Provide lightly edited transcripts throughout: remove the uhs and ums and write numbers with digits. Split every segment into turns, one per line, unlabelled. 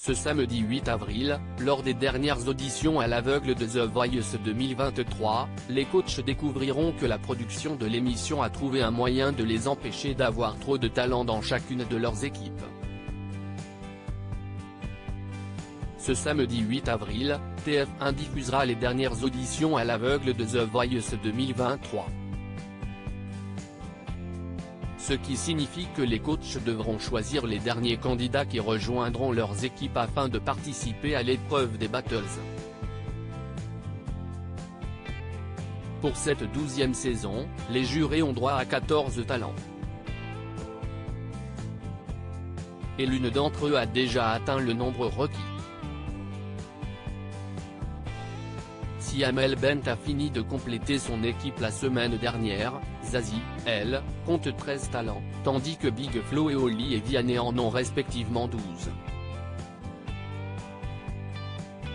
Ce samedi 8 avril, lors des dernières auditions à l'aveugle de The Voice 2023, les coachs découvriront que la production de l'émission a trouvé un moyen de les empêcher d'avoir trop de talent dans chacune de leurs équipes. Ce samedi 8 avril, TF1 diffusera les dernières auditions à l'aveugle de The Voice 2023. Ce qui signifie que les coachs devront choisir les derniers candidats qui rejoindront leurs équipes afin de participer à l'épreuve des Battles. Pour cette 12e saison, les jurés ont droit à 14 talents. Et l'une d'entre eux a déjà atteint le nombre requis. Si Amel Bent a fini de compléter son équipe la semaine dernière, Zazie, elle, compte 13 talents, tandis que Big Flo et Oli et Vianney en ont respectivement 12.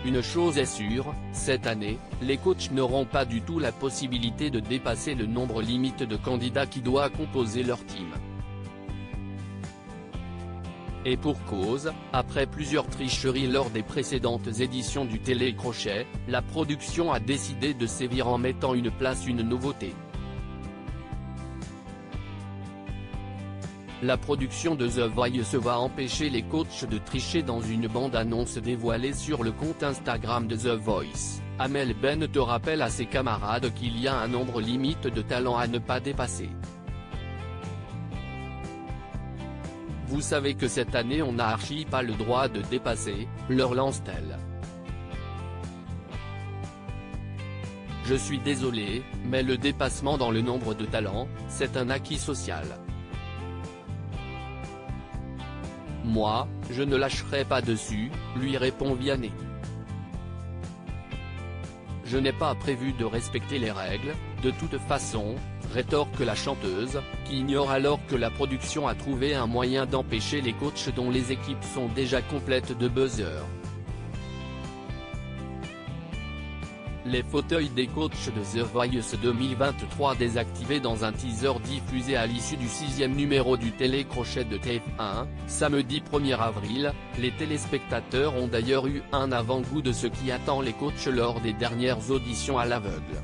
Une chose est sûre, cette année, les coachs n'auront pas du tout la possibilité de dépasser le nombre limite de candidats qui doit composer leur team. Et pour cause, après plusieurs tricheries lors des précédentes éditions du Télécrochet, la production a décidé de sévir en mettant une nouveauté. La production de The Voice va empêcher les coachs de tricher dans une bande-annonce dévoilée sur le compte Instagram de The Voice. Amel Bent rappelle à ses camarades qu'il y a un nombre limite de talents à ne pas dépasser. Vous savez que cette année on n'a archi pas le droit de dépasser, leur lance-t-elle. Je suis désolé, mais le dépassement dans le nombre de talents, c'est un acquis social. Moi, je ne lâcherai pas dessus, lui répond Vianney. Je n'ai pas prévu de respecter les règles, de toute façon, rétorque la chanteuse, qui ignore alors que la production a trouvé un moyen d'empêcher les coachs dont les équipes sont déjà complètes de buzzer. Les fauteuils des coachs de The Voice 2023 désactivés dans un teaser diffusé à l'issue du 6e numéro du Télécrochet de TF1, samedi 1er avril, les téléspectateurs ont d'ailleurs eu un avant-goût de ce qui attend les coachs lors des dernières auditions à l'aveugle.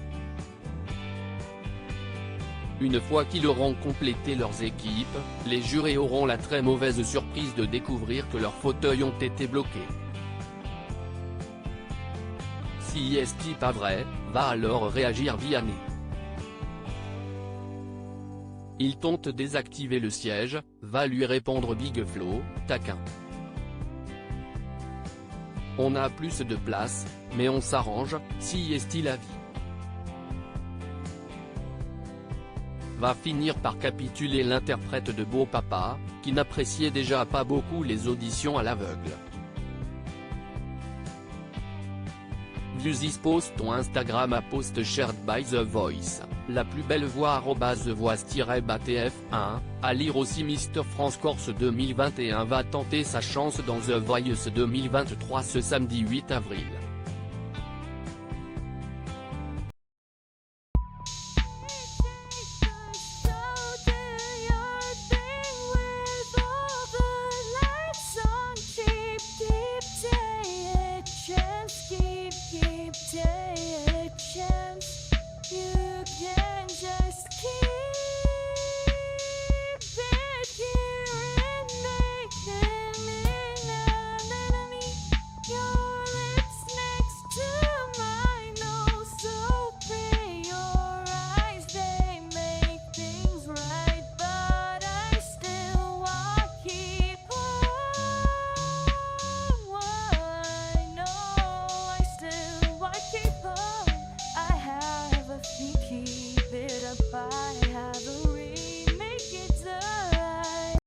Une fois qu'ils auront complété leurs équipes, les jurés auront la très mauvaise surprise de découvrir que leurs fauteuils ont été bloqués. Si est-ce pas vrai, va alors réagir Vianney. Il tente de désactiver le siège, va lui répondre Big Flo, taquin. On a plus de place, mais on s'arrange, si est-il la vie. Va finir par capituler l'interprète de Beau Papa, qui n'appréciait déjà pas beaucoup les auditions à l'aveugle. Views is post ton Instagram a post shared by The Voice, la plus belle voix @The Voice-BATF1, à lire aussi Mister France Corse 2021 va tenter sa chance dans The Voice 2023 ce samedi 8 avril.